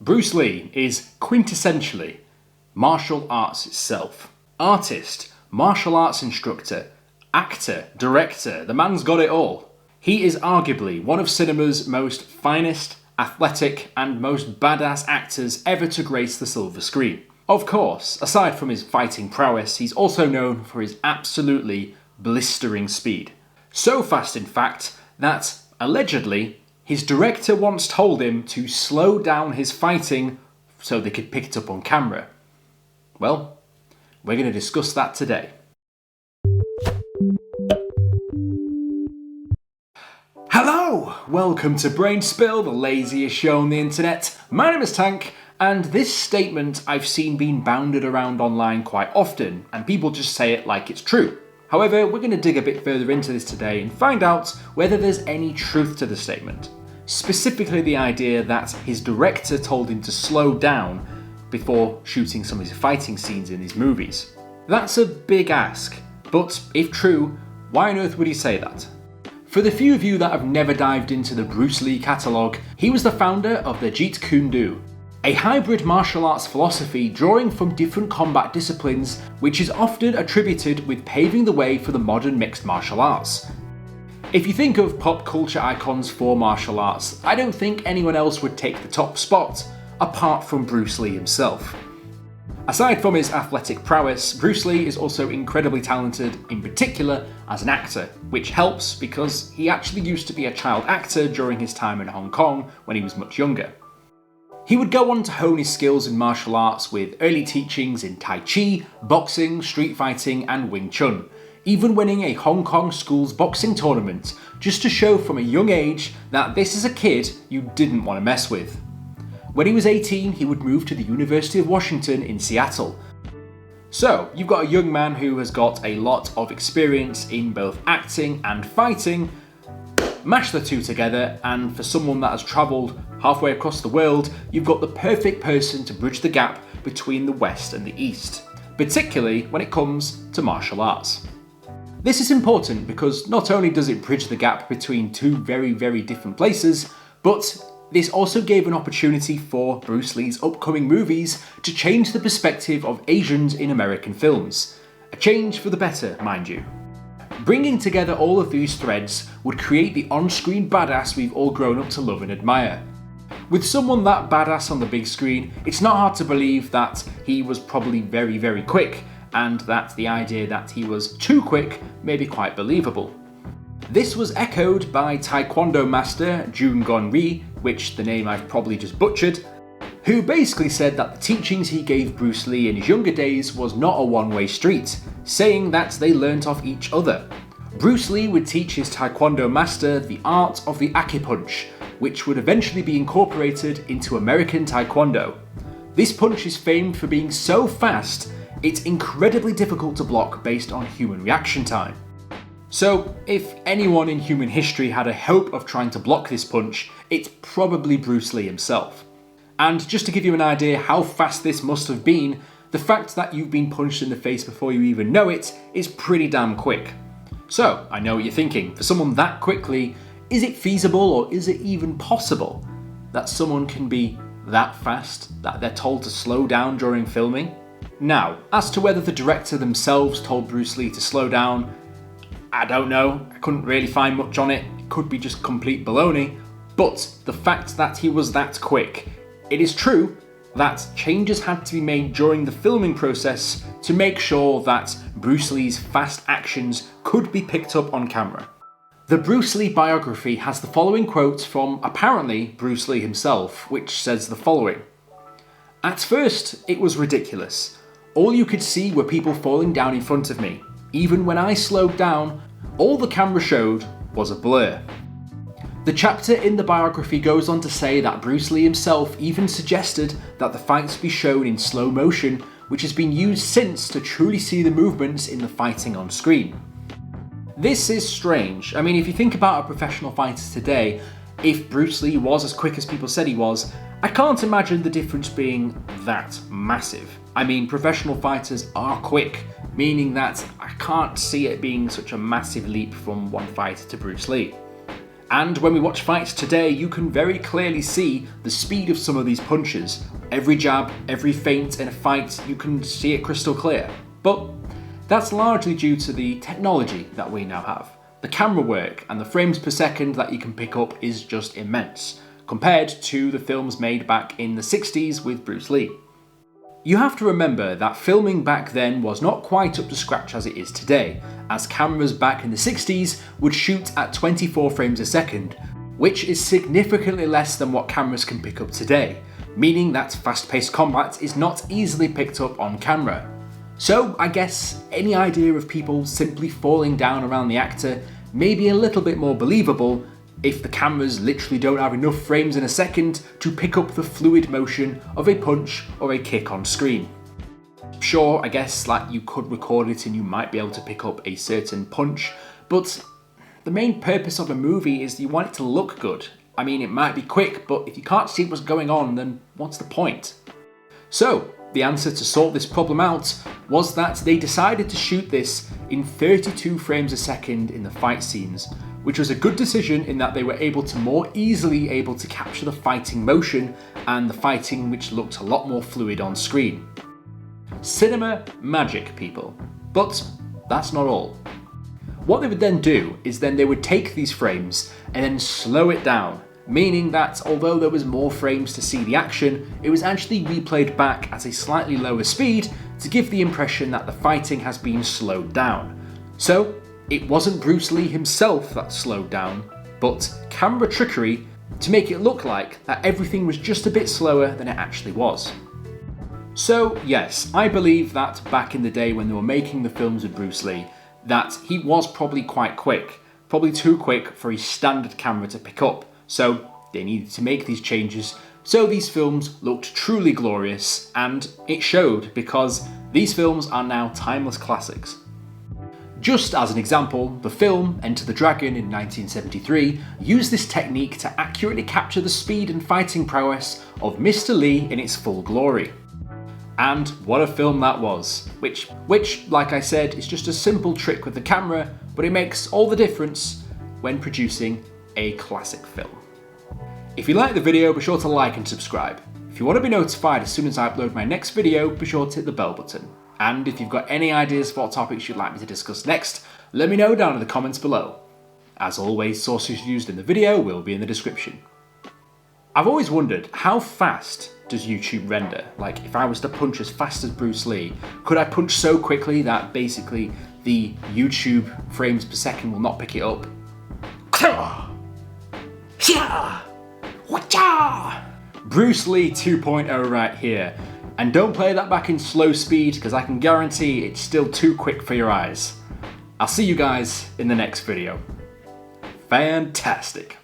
Bruce Lee is quintessentially martial arts itself. Artist, martial arts instructor, actor, director, the man's got it all. He is arguably one of cinema's most finest, athletic, and most badass actors ever to grace the silver screen. Of course, aside from his fighting prowess, he's also known for his absolutely blistering speed. So fast, in fact, that, allegedly, his director once told him to slow down his fighting so they could pick it up on camera. Well, we're going to discuss that today. Hello! Welcome to Brain Spill, the laziest show on the internet. My name is Tank, and this statement I've seen being bounded around online quite often, and people just say it like it's true. However, we're going to dig a bit further into this today and find out whether there's any truth to the statement. Specifically the idea that his director told him to slow down before shooting some of his fighting scenes in his movies. That's a big ask, but if true, why on earth would he say that? For the few of you that have never dived into the Bruce Lee catalogue, he was the founder of the Jeet Kune Do, a hybrid martial arts philosophy drawing from different combat disciplines, which is often attributed with paving the way for the modern mixed martial arts. If you think of pop culture icons for martial arts, I don't think anyone else would take the top spot, apart from Bruce Lee himself. Aside from his athletic prowess, Bruce Lee is also incredibly talented, in particular as an actor, which helps because he actually used to be a child actor during his time in Hong Kong when he was much younger. He would go on to hone his skills in martial arts with early teachings in Tai Chi, boxing, street fighting and Wing Chun, even winning a Hong Kong school's boxing tournament, just to show from a young age that this is a kid you didn't want to mess with. When he was 18, he would move to the University of Washington in Seattle. So, you've got a young man who has got a lot of experience in both acting and fighting. Mash the two together, and for someone that has travelled halfway across the world, you've got the perfect person to bridge the gap between the West and the East, particularly when it comes to martial arts. This is important because not only does it bridge the gap between two very, very different places, but this also gave an opportunity for Bruce Lee's upcoming movies to change the perspective of Asians in American films. A change for the better, mind you. Bringing together all of these threads would create the on-screen badass we've all grown up to love and admire. With someone that badass on the big screen, it's not hard to believe that he was probably very, very quick, and that the idea that he was too quick may be quite believable. This was echoed by Taekwondo master Jun Gon Ri, which the name I've probably just butchered, who basically said that the teachings he gave Bruce Lee in his younger days was not a one-way street, saying that they learnt off each other. Bruce Lee would teach his Taekwondo master the art of the Aki-punch, which would eventually be incorporated into American Taekwondo. This punch is famed for being so fast, it's incredibly difficult to block based on human reaction time. So, if anyone in human history had a hope of trying to block this punch, it's probably Bruce Lee himself. And just to give you an idea how fast this must have been, the fact that you've been punched in the face before you even know it is pretty damn quick. So, I know what you're thinking, for someone that quickly, is it feasible or is it even possible that someone can be that fast that they're told to slow down during filming? Now, as to whether the director themselves told Bruce Lee to slow down, I don't know, I couldn't really find much on it, it could be just complete baloney, but the fact that he was that quick, it is true that changes had to be made during the filming process to make sure that Bruce Lee's fast actions could be picked up on camera. The Bruce Lee biography has the following quote from apparently Bruce Lee himself, which says the following. "At first, it was ridiculous. All you could see were people falling down in front of me. Even when I slowed down, all the camera showed was a blur." The chapter in the biography goes on to say that Bruce Lee himself even suggested that the fights be shown in slow motion, which has been used since to truly see the movements in the fighting on screen. This is strange. I mean, if you think about a professional fighter today, if Bruce Lee was as quick as people said he was, I can't imagine the difference being that massive. I mean, professional fighters are quick, meaning that I can't see it being such a massive leap from one fighter to Bruce Lee. And when we watch fights today, you can very clearly see the speed of some of these punches. Every jab, every feint in a fight, you can see it crystal clear. But that's largely due to the technology that we now have. The camera work and the frames per second that you can pick up is just immense, compared to the films made back in the 60s with Bruce Lee. You have to remember that filming back then was not quite up to scratch as it is today, as cameras back in the 60s would shoot at 24 frames a second, which is significantly less than what cameras can pick up today, meaning that fast-paced combat is not easily picked up on camera. So I guess any idea of people simply falling down around the actor may be a little bit more believable if the cameras literally don't have enough frames in a second to pick up the fluid motion of a punch or a kick on screen. Sure, I guess like you could record it and you might be able to pick up a certain punch, but the main purpose of a movie is you want it to look good. I mean, it might be quick, but if you can't see what's going on, then what's the point? So, the answer to sort this problem out was that they decided to shoot this in 32 frames a second in the fight scenes, which was a good decision in that they were able to more easily capture the fighting motion and the fighting which looked a lot more fluid on screen. Cinema magic, people. But that's not all. What they would then do is they would take these frames and then slow it down, meaning that although there was more frames to see the action, it was actually replayed back at a slightly lower speed to give the impression that the fighting has been slowed down. So, it wasn't Bruce Lee himself that slowed down, but camera trickery to make it look like that everything was just a bit slower than it actually was. So yes, I believe that back in the day when they were making the films with Bruce Lee, that he was probably quite quick, probably too quick for a standard camera to pick up, so they needed to make these changes so these films looked truly glorious, and it showed because these films are now timeless classics. Just as an example, the film Enter the Dragon in 1973 used this technique to accurately capture the speed and fighting prowess of Mr. Lee in its full glory. And what a film that was, which, like I said, is just a simple trick with the camera, but it makes all the difference when producing a classic film. If you like the video, be sure to like and subscribe. If you want to be notified as soon as I upload my next video, be sure to hit the bell button. And if you've got any ideas for what topics you'd like me to discuss next, let me know down in the comments below. As always, sources used in the video will be in the description. I've always wondered, how fast does YouTube render? Like, if I was to punch as fast as Bruce Lee, could I punch so quickly that basically the YouTube frames per second will not pick it up? Bruce Lee 2.0 right here. And don't play that back in slow speed, because I can guarantee it's still too quick for your eyes. I'll see you guys in the next video. Fantastic.